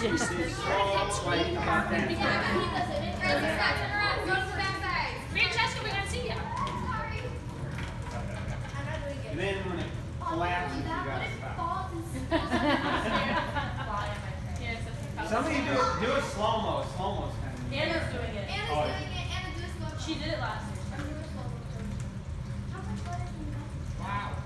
Yes. Slow, swipe about that. Francesca, we're gonna see you. And then when it collapses, you gotta stop. Somebody do it slow-mo. Slow-mo's kind of neat. Anna's doing it. She did it last year. Wow.